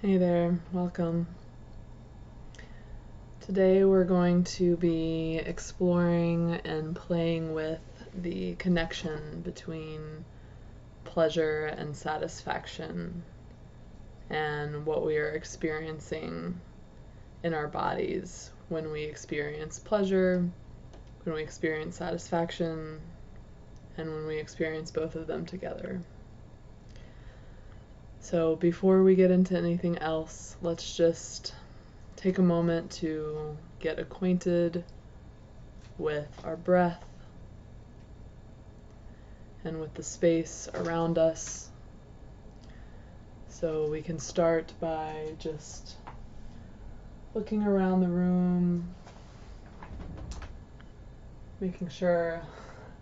Hey there, welcome. Today we're going to be exploring and playing with the connection between pleasure and satisfaction and what we are experiencing in our bodies when we experience pleasure, when we experience satisfaction, and when we experience both of them together. So before we get into anything else, let's just take a moment to get acquainted with our breath and with the space around us. So we can start by just looking around the room, making sure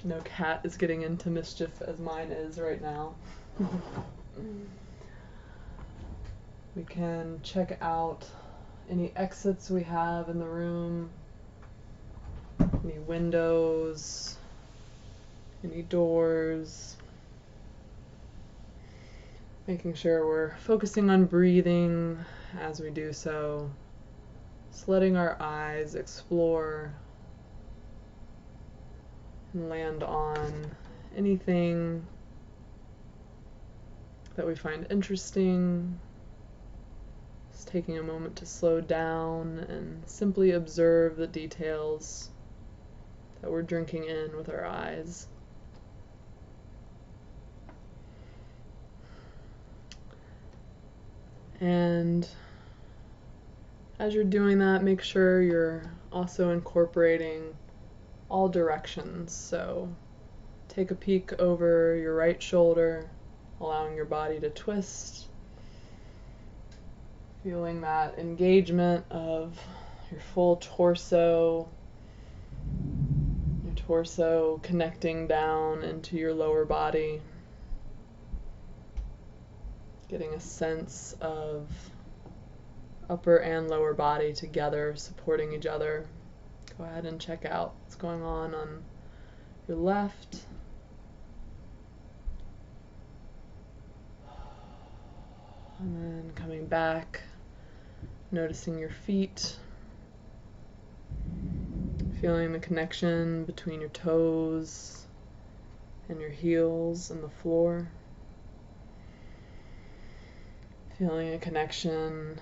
no cat is getting into mischief as mine is right now. We can check out any exits we have in the room, any windows, any doors, making sure we're focusing on breathing as we do so, just letting our eyes explore and land on anything that we find interesting. Just taking a moment to slow down and simply observe the details that we're drinking in with our eyes. And as you're doing that, make sure you're also incorporating all directions. So take a peek over your right shoulder, allowing your body to twist, feeling that engagement of your full torso, your torso connecting down into your lower body, getting a sense of upper and lower body together, supporting each other. Go ahead and check out what's going on your left. And then coming back, noticing your feet, feeling the connection between your toes and your heels and the floor. Feeling a connection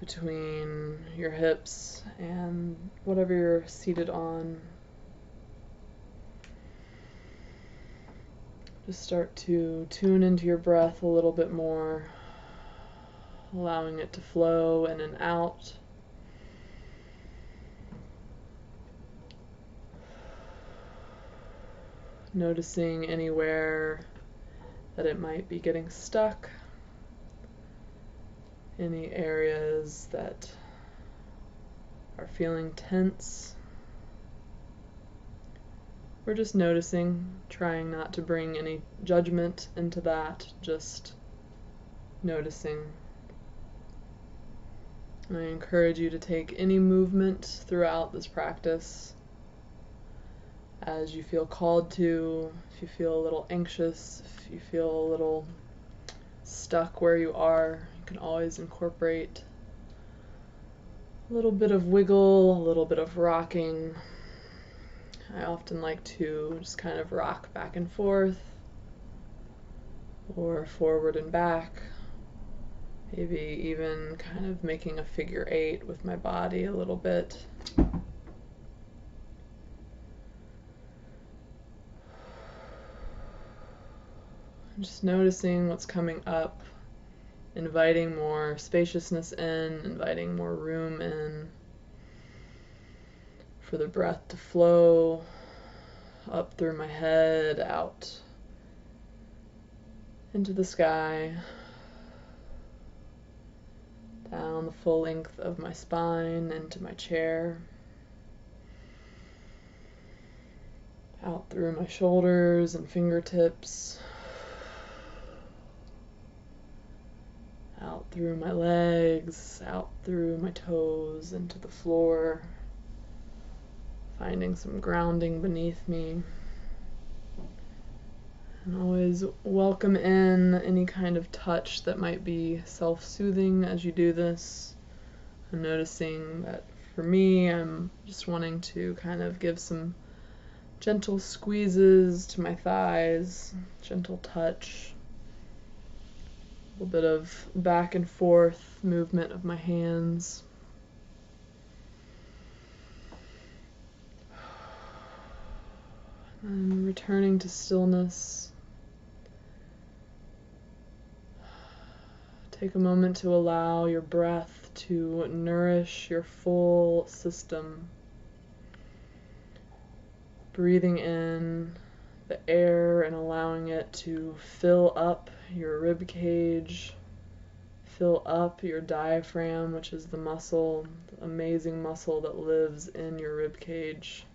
between your hips and whatever you're seated on. Just start to tune into your breath a little bit more, allowing it to flow in and out. Noticing anywhere that it might be getting stuck, any areas that are feeling tense. We're just noticing, trying not to bring any judgment into that, just noticing. And I encourage you to take any movement throughout this practice as you feel called to. If you feel a little anxious, if you feel a little stuck where you are, you can always incorporate a little bit of wiggle, a little bit of rocking. I often like to just kind of rock back and forth, or forward and back, maybe even kind of making a figure 8 with my body a little bit. Just noticing what's coming up, inviting more spaciousness in, inviting more room in, for the breath to flow up through my head, out into the sky, down the full length of my spine into my chair, out through my shoulders and fingertips, out through my legs, out through my toes, into the floor, finding some grounding beneath me, And always welcome in any kind of touch that might be self-soothing as you do this. I'm noticing that for me, I'm just wanting to kind of give some gentle squeezes to my thighs, gentle touch, a little bit of back and forth movement of my hands. And returning to stillness. Take a moment to allow your breath to nourish your full system. Breathing in the air and allowing it to fill up your rib cage, fill up your diaphragm, which is the muscle, the amazing muscle that lives in your rib cage.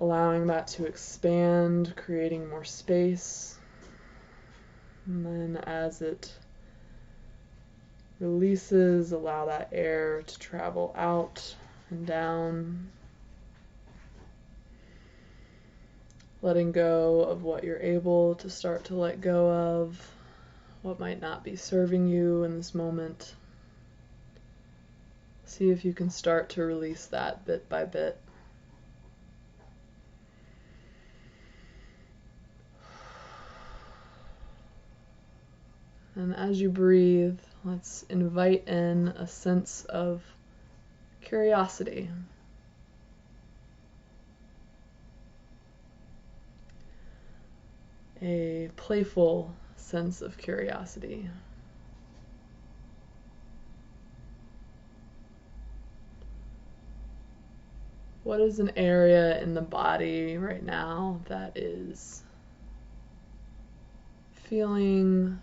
Allowing that to expand, creating more space. And then as it releases, allow that air to travel out and down. Letting go of what you're able to start to let go of, what might not be serving you in this moment. See if you can start to release that bit by bit. And as you breathe, let's invite in a sense of curiosity. A playful sense of curiosity. What is an area in the body right now that is feeling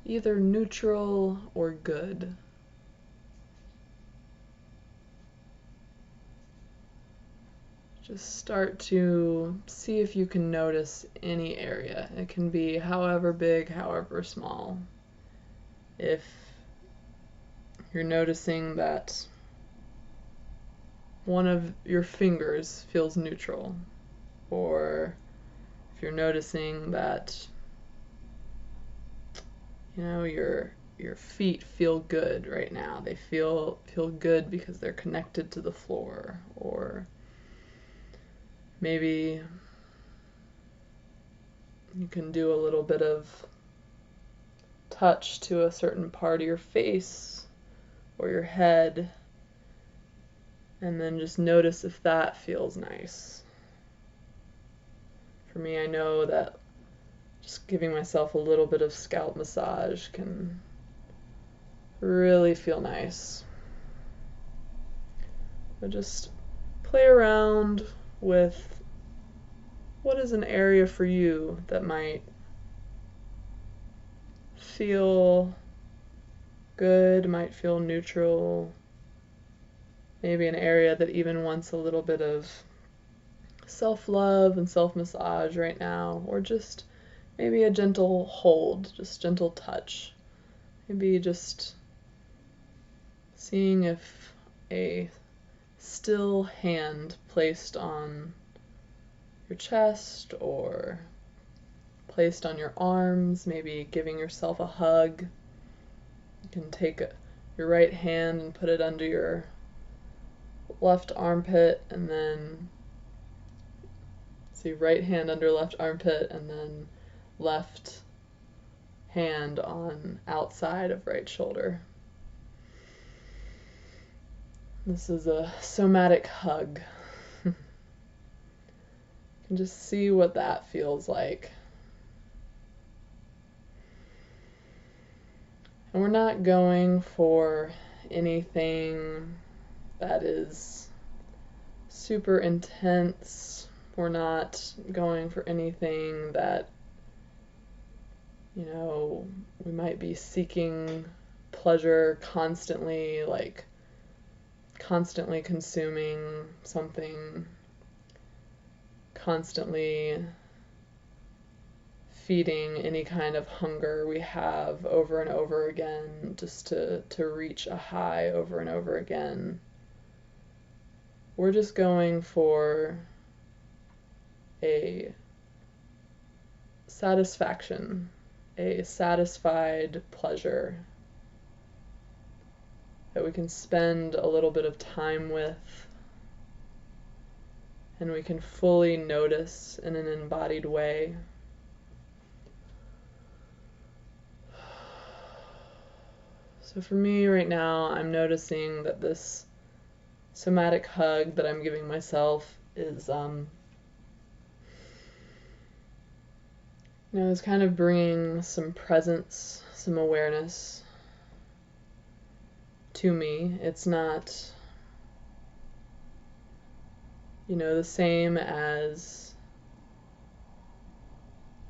either neutral or good? Just start to see if you can notice any area. It can be however big, however small. If you're noticing that one of your fingers feels neutral, or if you're noticing that your feet feel good right now. They feel good because they're connected to the floor, or maybe you can do a little bit of touch to a certain part of your face or your head, and then just notice if that feels nice. For me, I know that just giving myself a little bit of scalp massage can really feel nice. But just play around with what is an area for you that might feel good, might feel neutral, maybe an area that even wants a little bit of self-love and self-massage right now, or just maybe a gentle hold, just gentle touch. Maybe just seeing if a still hand placed on your chest or placed on your arms, maybe giving yourself a hug. You can take your right hand and put it under your left armpit, and then see right hand under left armpit, and then left hand on outside of right shoulder. This is a somatic hug. You can just see what that feels like. And we're not going for anything that is super intense. We're not going for anything that, we might be seeking pleasure constantly, like constantly consuming something, constantly feeding any kind of hunger we have over and over again, just to reach a high over and over again. We're just going for a satisfaction, a satisfied pleasure that we can spend a little bit of time with and we can fully notice in an embodied way. So for me right now, I'm noticing that this somatic hug that I'm giving myself is is kind of bringing some presence, some awareness to me. It's not, the same as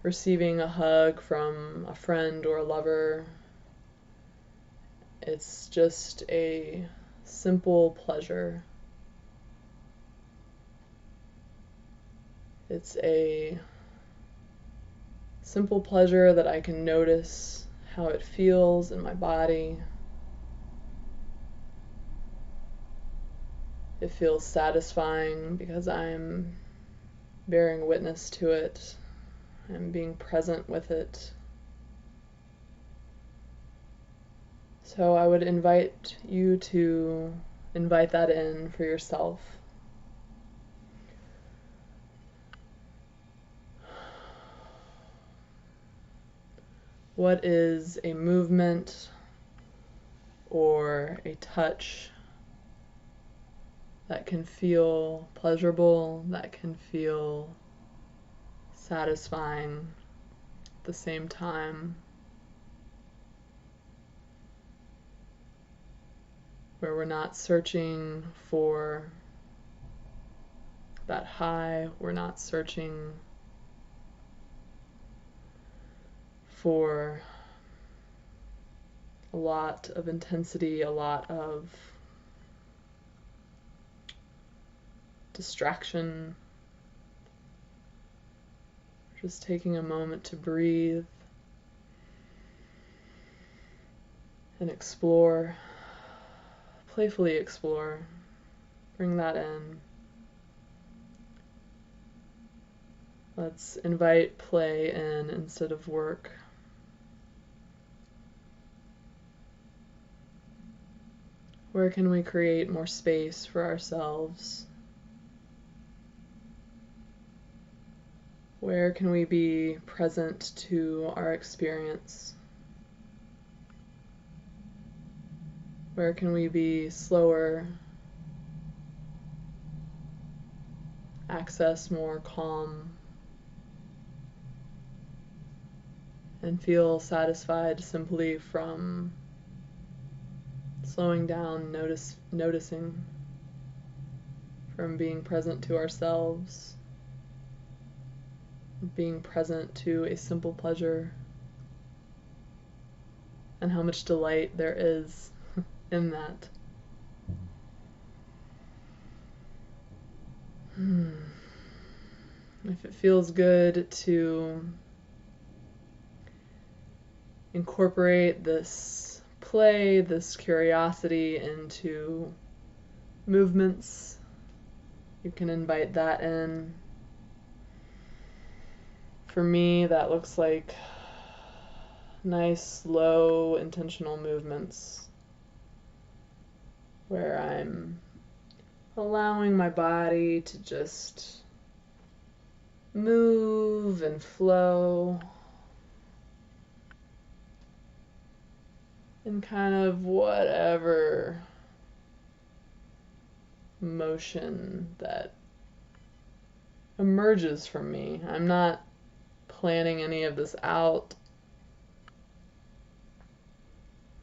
receiving a hug from a friend or a lover. It's just a simple pleasure. It's a simple pleasure that I can notice how it feels in my body. It feels satisfying because I'm bearing witness to it. I'm being present with it. So I would invite you to invite that in for yourself. What is a movement or a touch that can feel pleasurable, that can feel satisfying at the same time, where we're not searching for that high, we're not searching for a lot of intensity, a lot of distraction. Just taking a moment to breathe and explore, playfully explore. Bring that in. Let's invite play in instead of work. Where can we create more space for ourselves? Where can we be present to our experience? Where can we be slower, access more calm, and feel satisfied simply from slowing down, noticing, from being present to ourselves, being present to a simple pleasure, and how much delight there is in that. If it feels good to incorporate this play, this curiosity into movements, you can invite that in. For me, that looks like nice, slow, intentional movements where I'm allowing my body to just move and flow in kind of whatever motion that emerges from me. I'm not planning any of this out.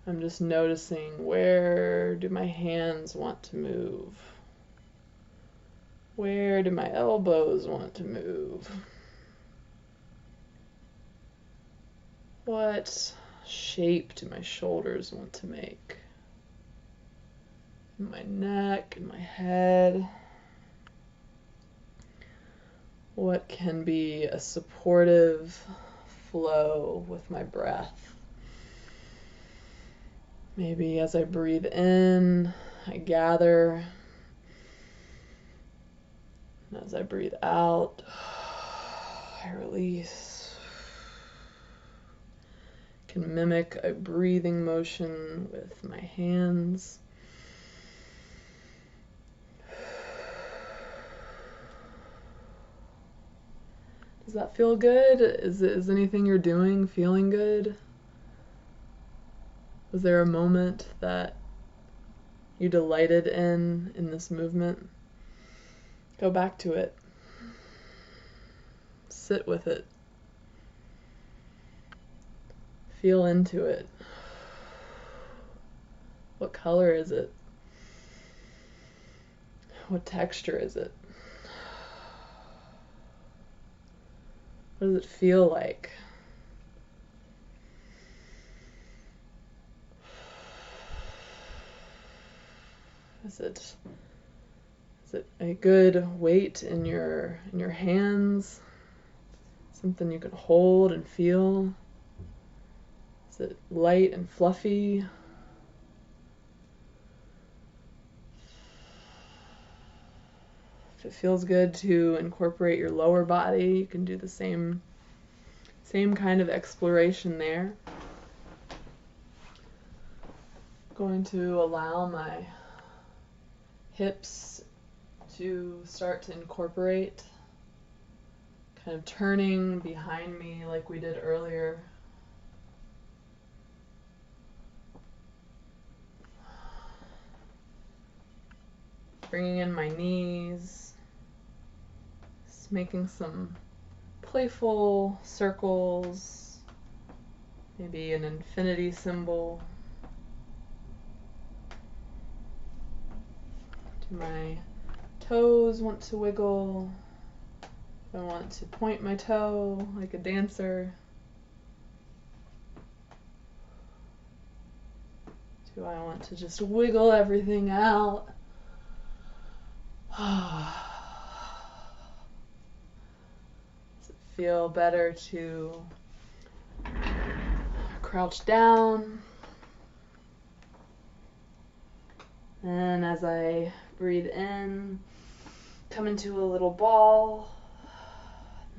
I'm just noticing, where do my hands want to move? Where do my elbows want to move? What shape do my shoulders want to make? In my neck, in my head. What can be a supportive flow with my breath? Maybe as I breathe in, I gather. And as I breathe out, I release. can mimic a breathing motion with my hands. Does that feel good? Is anything you're doing feeling good? Was there a moment that you delighted in this movement? Go back to it. Sit with it. Feel into it. What color is it? What texture is it? What does it feel like? Is it a good weight in your hands? Something you can hold and feel? Is it light and fluffy? If it feels good to incorporate your lower body, you can do the same kind of exploration there. I'm going to allow my hips to start to incorporate, kind of turning behind me like we did earlier. Bringing in my knees, just making some playful circles, maybe an infinity symbol. Do my toes want to wiggle? I want to point my toe like a dancer. Do I want to just wiggle everything out? Does it feel better to crouch down? And as I breathe in, come into a little ball.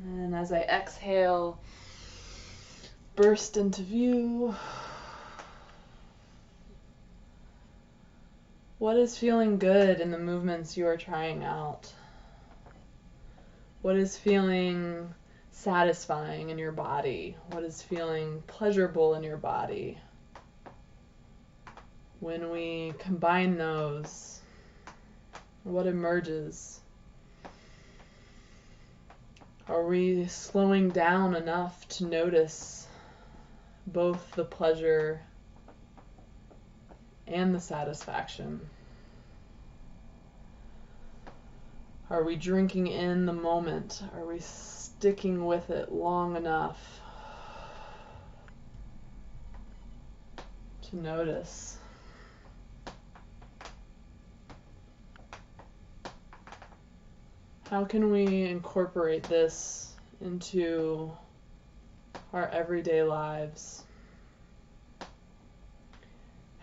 And as I exhale, burst into view. What is feeling good in the movements you are trying out? What is feeling satisfying in your body? What is feeling pleasurable in your body? When we combine those, what emerges? Are we slowing down enough to notice both the pleasure and the satisfaction? Are we drinking in the moment? Are we sticking with it long enough to notice? How can we incorporate this into our everyday lives?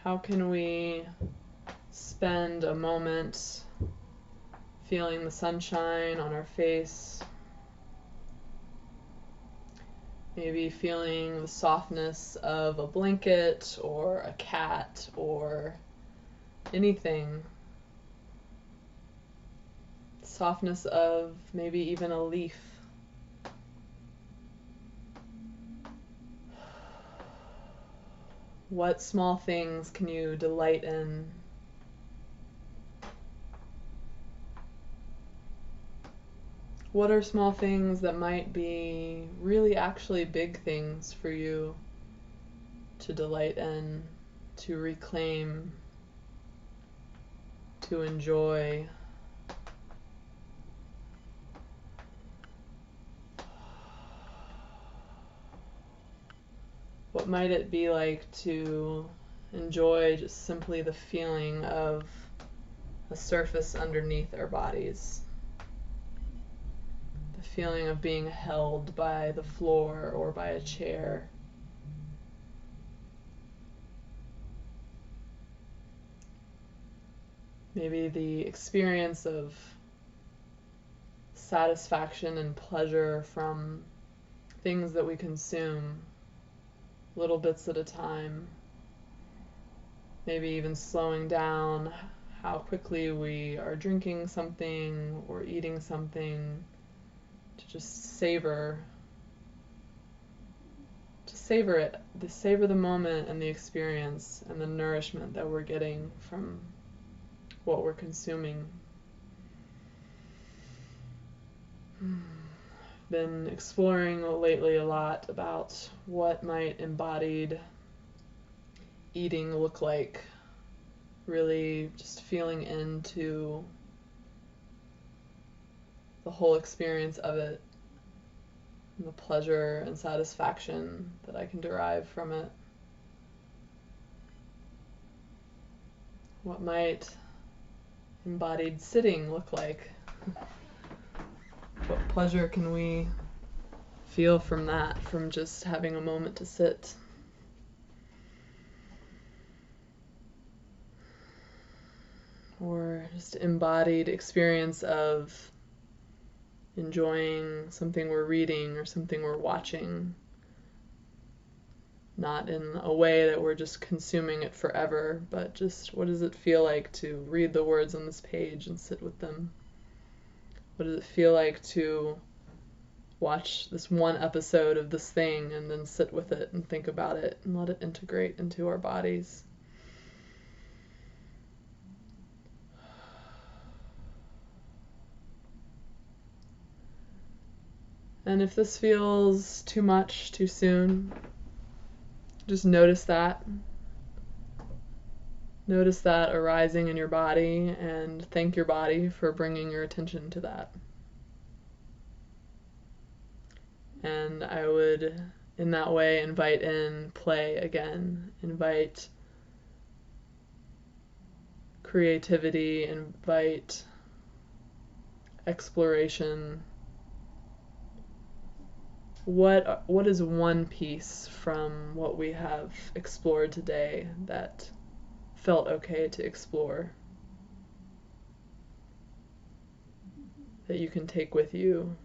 How can we spend a moment feeling the sunshine on our face, maybe feeling the softness of a blanket or a cat or anything, softness of maybe even a leaf. What small things can you delight in? What are small things that might be really actually big things for you to delight in, to reclaim, to enjoy? What might it be like to enjoy just simply the feeling of a surface underneath our bodies? The feeling of being held by the floor or by a chair. Maybe the experience of satisfaction and pleasure from things that we consume. little bits at a time, maybe even slowing down how quickly we are drinking something or eating something, to just savor it, to savor the moment and the experience and the nourishment that we're getting from what we're consuming. Been exploring lately a lot about what might embodied eating look like, really just feeling into the whole experience of it and the pleasure and satisfaction that I can derive from it. What might embodied sitting look like? What pleasure can we feel from that, from just having a moment to sit? Or just embodied experience of enjoying something we're reading or something we're watching, not in a way that we're just consuming it forever, but just what does it feel like to read the words on this page and sit with them? What does it feel like to watch this one episode of this thing and then sit with it and think about it and let it integrate into our bodies? And if this feels too much, too soon, just notice that. Notice that arising in your body and thank your body for bringing your attention to that. And I would, in that way, invite in play again, invite creativity, invite exploration. What is one piece from what we have explored today that felt okay to explore, that you can take with you?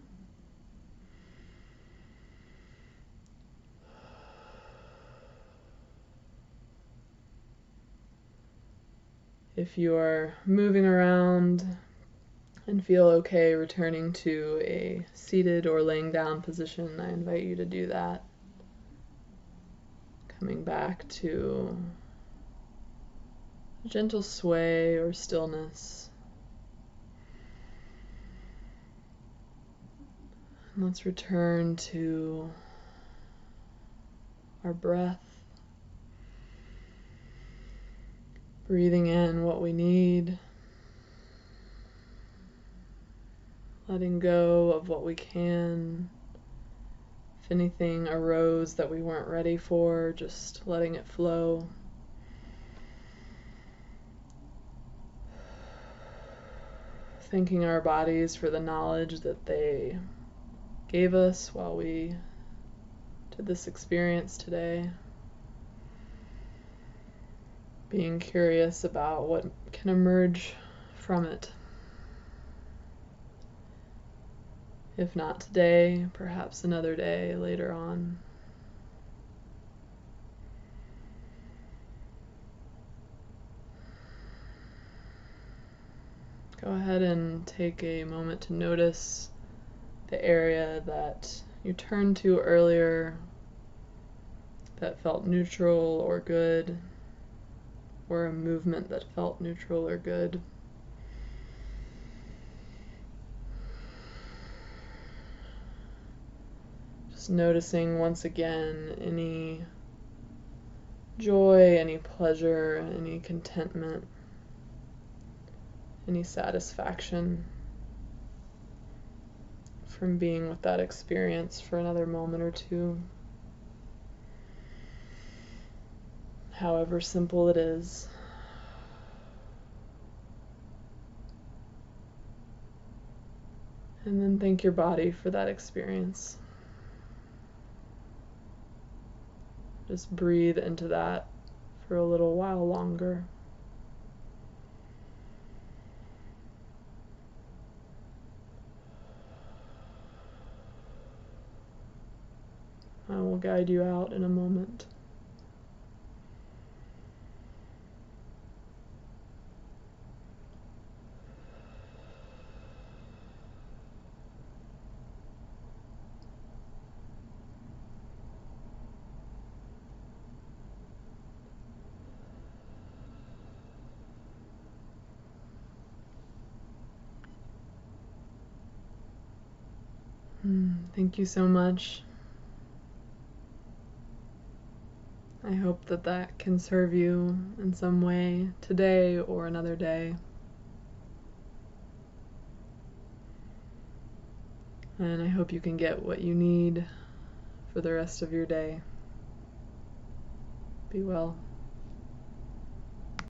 If you're moving around and feel okay returning to a seated or laying down position, I invite you to do that. Coming back to a gentle sway or stillness. And let's return to our breath. Breathing in what we need. Letting go of what we can. If anything arose that we weren't ready for, just letting it flow. Thanking our bodies for the knowledge that they gave us while we did this experience today. Being curious about what can emerge from it. If not today, perhaps another day later on. Go ahead and take a moment to notice the area that you turned to earlier that felt neutral or good, or a movement that felt neutral or good. Just noticing once again any joy, any pleasure, any contentment, any satisfaction from being with that experience for another moment or two. However simple it is. And then thank your body for that experience. Just breathe into that for a little while longer. I will guide you out in a moment. Thank you so much. I hope that that can serve you in some way today or another day. And I hope you can get what you need for the rest of your day. Be well.